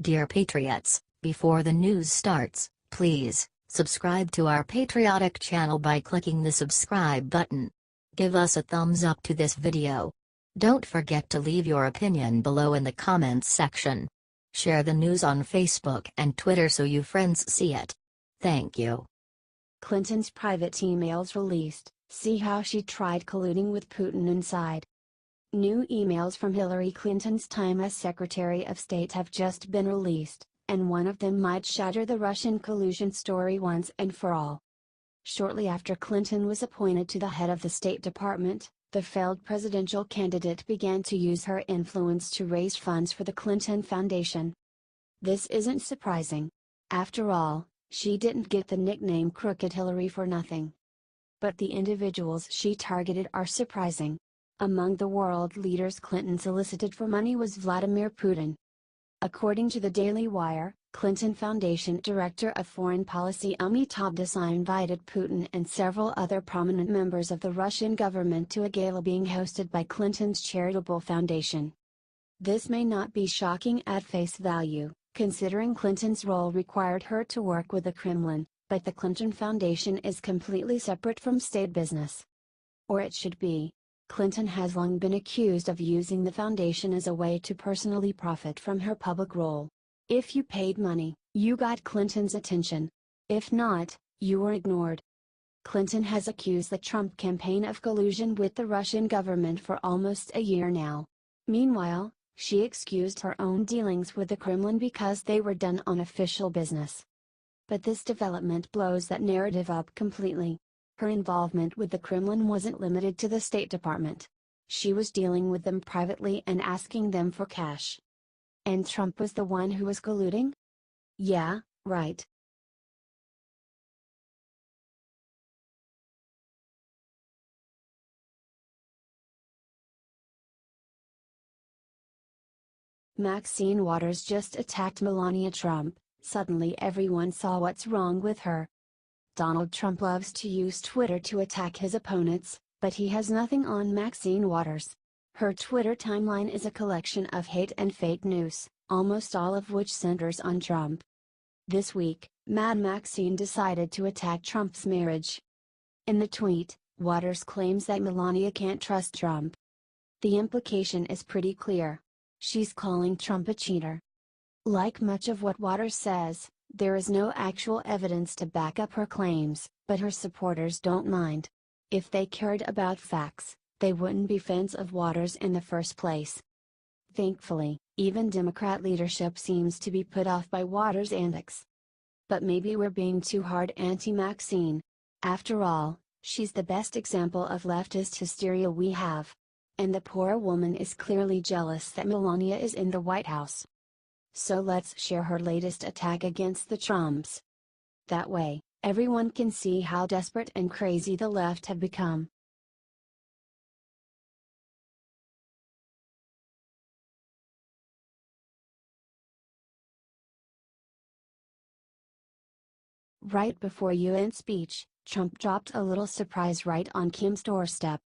Dear Patriots, before the news starts, please subscribe to our patriotic channel by clicking the subscribe button. Give us a thumbs up to this video. Don't forget to leave your opinion below in the comments section. Share the news on Facebook and Twitter so you friends see it. Thank you. Clinton's private emails released. See how she tried colluding with Putin inside. New emails from Hillary Clinton's time as Secretary of State have just been released, and one of them might shatter the Russian collusion story once and for all. Shortly after Clinton was appointed to the head of the State Department, the failed presidential candidate began to use her influence to raise funds for the Clinton Foundation. This isn't surprising. After all, she didn't get the nickname Crooked Hillary for nothing. But the individuals she targeted are surprising. Among the world leaders Clinton solicited for money was Vladimir Putin. According to the Daily Wire, Clinton Foundation Director of Foreign Policy Amitabh Desai invited Putin and several other prominent members of the Russian government to a gala being hosted by Clinton's charitable foundation. This may not be shocking at face value, considering Clinton's role required her to work with the Kremlin, but the Clinton Foundation is completely separate from state business. Or it should be. Clinton has long been accused of using the foundation as a way to personally profit from her public role. If you paid money, you got Clinton's attention. If not, you were ignored. Clinton has accused the Trump campaign of collusion with the Russian government for almost a year now. Meanwhile, she excused her own dealings with the Kremlin because they were done on official business. But this development blows that narrative up completely. Her involvement with the Kremlin wasn't limited to the State Department. She was dealing with them privately and asking them for cash. And Trump was the one who was colluding? Yeah, right. Maxine Waters just attacked Melania Trump. Suddenly everyone saw what's wrong with her. Donald Trump loves to use Twitter to attack his opponents, but he has nothing on Maxine Waters. Her Twitter timeline is a collection of hate and fake news, almost all of which centers on Trump. This week, Mad Maxine decided to attack Trump's marriage. In the tweet, Waters claims that Melania can't trust Trump. The implication is pretty clear. She's calling Trump a cheater. Like much of what Waters says, there is no actual evidence to back up her claims, but her supporters don't mind. If they cared about facts, they wouldn't be fans of Waters in the first place. Thankfully, even Democrat leadership seems to be put off by Waters' antics. But maybe we're being too hard anti-Maxine. After all, she's the best example of leftist hysteria we have. And the poor woman is clearly jealous that Melania is in the White House. So let's share her latest attack against the Trumps. That way, everyone can see how desperate and crazy the left have become. Right before UN speech, Trump dropped a little surprise right on Kim's doorstep.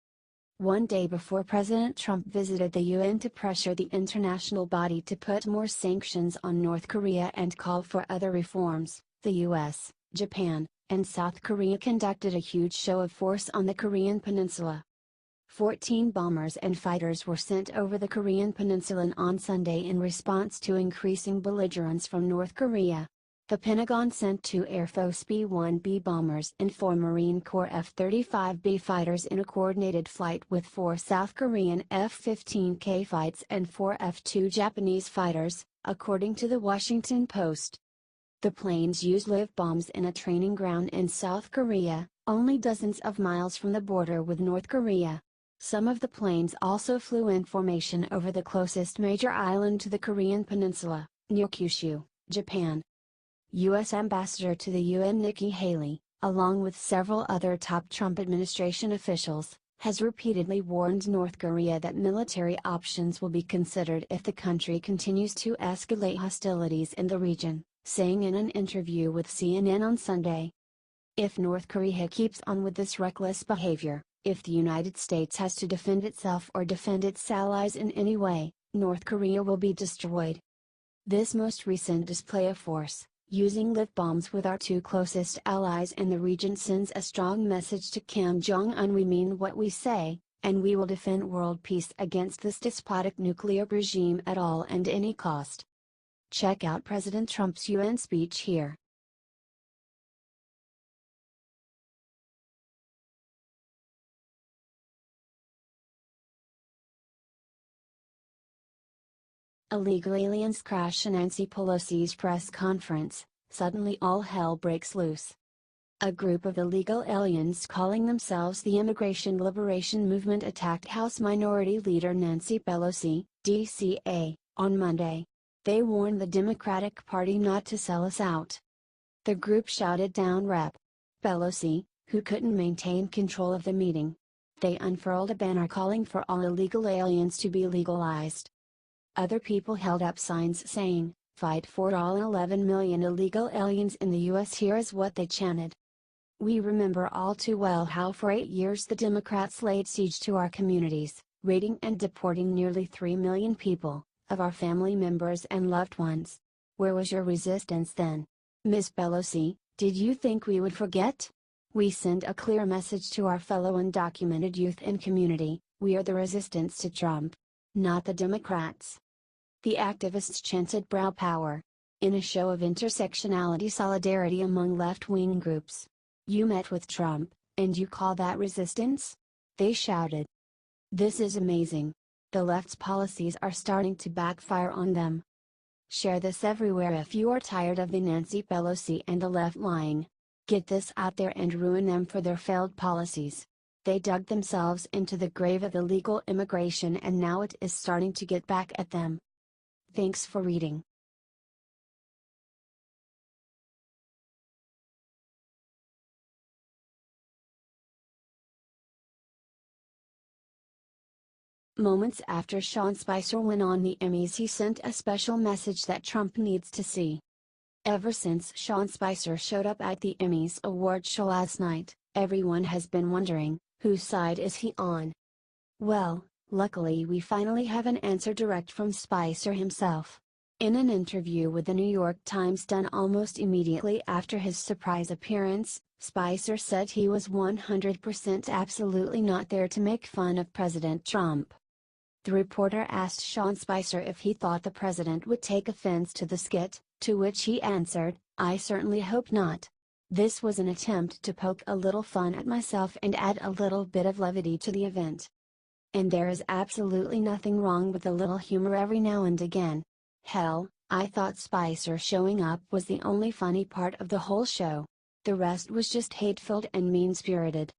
One day before President Trump visited the UN to pressure the international body to put more sanctions on North Korea and call for other reforms, the US, Japan, and South Korea conducted a huge show of force on the Korean peninsula. 14 bombers and fighters were sent over the Korean peninsula on Sunday in response to increasing belligerence from North Korea. The Pentagon sent 2 Air Force B-1B bombers and 4 Marine Corps F-35B fighters in a coordinated flight with 4 South Korean F-15K fights and 4 F-2 Japanese fighters, according to the Washington Post. The planes used live bombs in a training ground in South Korea, only dozens of miles from the border with North Korea. Some of the planes also flew in formation over the closest major island to the Korean peninsula, near Kyushu, Japan. U.S. Ambassador to the UN Nikki Haley, along with several other top Trump administration officials, has repeatedly warned North Korea that military options will be considered if the country continues to escalate hostilities in the region, saying in an interview with CNN on Sunday. If North Korea keeps on with this reckless behavior, if the United States has to defend itself or defend its allies in any way, North Korea will be destroyed. This most recent display of force, using lip balms with our two closest allies in the region, sends a strong message to Kim Jong-un: we mean what we say, and we will defend world peace against this despotic nuclear regime at all and any cost. Check out President Trump's UN speech here. Illegal aliens crash Nancy Pelosi's press conference, suddenly all hell breaks loose. A group of illegal aliens calling themselves the Immigration Liberation Movement attacked House Minority Leader Nancy Pelosi, DCA, on Monday. They warned the Democratic Party not to sell us out. The group shouted down Rep. Pelosi, who couldn't maintain control of the meeting. They unfurled a banner calling for all illegal aliens to be legalized. Other people held up signs saying, "Fight for all 11 million illegal aliens in the US." Here is what they chanted. We remember all too well how for 8 years the Democrats laid siege to our communities, raiding and deporting nearly 3 million people, of our family members and loved ones. Where was your resistance then? Ms. Pelosi, did you think we would forget? We send a clear message to our fellow undocumented youth and community: we are the resistance to Trump, not the Democrats. The activists chanted brow power, in a show of intersectionality solidarity among left-wing groups. You met with Trump, and you call that resistance? They shouted. This is amazing. The left's policies are starting to backfire on them. Share this everywhere if you are tired of the Nancy Pelosi and the left lying. Get this out there and ruin them for their failed policies. They dug themselves into the grave of illegal immigration and now it is starting to get back at them. Thanks for reading. Moments after Sean Spicer went on the Emmys, he sent a special message that Trump needs to see. Ever since Sean Spicer showed up at the Emmys award show last night, everyone has been wondering, whose side is he on? Well, luckily we finally have an answer direct from Spicer himself. In an interview with the New York Times done almost immediately after his surprise appearance, Spicer said he was 100% absolutely not there to make fun of President Trump. The reporter asked Sean Spicer if he thought the president would take offense to the skit, to which he answered, "I certainly hope not. This was an attempt to poke a little fun at myself and add a little bit of levity to the event. And there is absolutely nothing wrong with a little humor every now and again. Hell, I thought Spicer showing up was the only funny part of the whole show. The rest was just hate-filled and mean-spirited."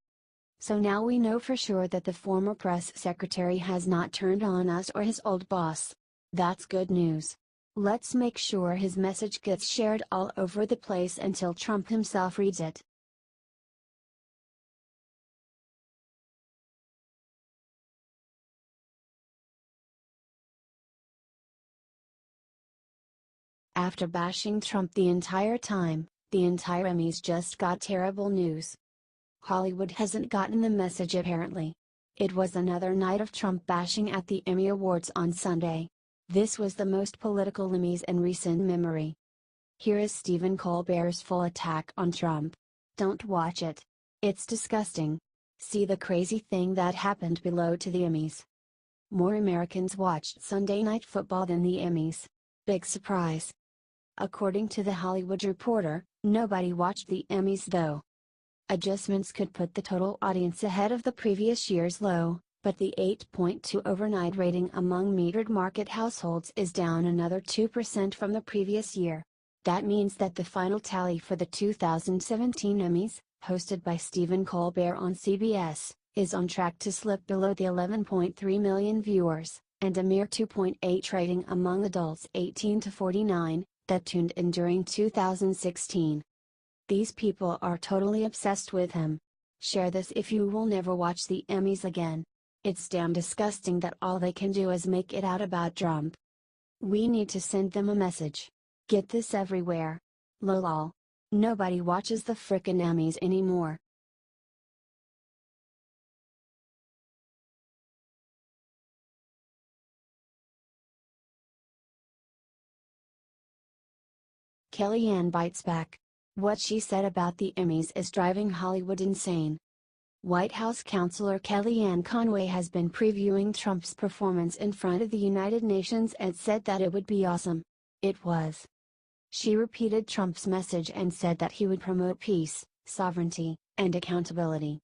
So now we know for sure that the former press secretary has not turned on us or his old boss. That's good news. Let's make sure his message gets shared all over the place until Trump himself reads it. After bashing Trump the entire time, the entire Emmys just got terrible news. Hollywood hasn't gotten the message apparently. It was another night of Trump bashing at the Emmy Awards on Sunday. This was the most political Emmys in recent memory. Here is Stephen Colbert's full attack on Trump. Don't watch it. It's disgusting. See the crazy thing that happened below to the Emmys. More Americans watched Sunday Night Football than the Emmys. Big surprise. According to The Hollywood Reporter, nobody watched the Emmys though. Adjustments could put the total audience ahead of the previous year's low, but the 8.2 overnight rating among metered market households is down another 2% from the previous year. That means that the final tally for the 2017 Emmys, hosted by Stephen Colbert on CBS, is on track to slip below the 11.3 million viewers, and a mere 2.8 rating among adults 18 to 49, that tuned in during 2016. These people are totally obsessed with him. Share this if you will never watch the Emmys again. It's damn disgusting that all they can do is make it out about Trump. We need to send them a message. Get this everywhere. Lol. Nobody watches the frickin' Emmys anymore. Kellyanne bites back. What she said about the Emmys is driving Hollywood insane. White House counselor Kellyanne Conway has been previewing Trump's performance in front of the United Nations and said that it would be awesome. It was. She repeated Trump's message and said that he would promote peace, sovereignty, and accountability.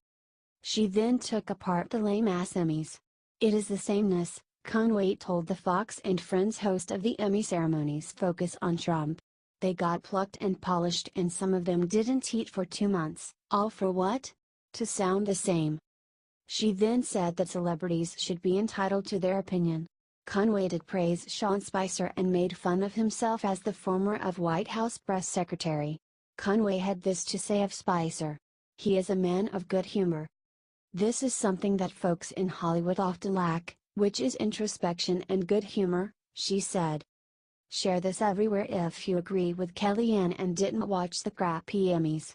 She then took apart the lame-ass Emmys. It is the sameness, Conway told the Fox and Friends host of the Emmy ceremonies focus on Trump. They got plucked and polished and some of them didn't eat for 2 months, all for what? To sound the same. She then said that celebrities should be entitled to their opinion. Conway did praise Sean Spicer and made fun of himself as the former of White House press secretary. Conway had this to say of Spicer. He is a man of good humor. This is something that folks in Hollywood often lack, which is introspection and good humor, she said. Share this everywhere if you agree with Kellyanne and didn't watch the crappy Emmys.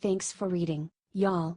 Thanks for reading, y'all.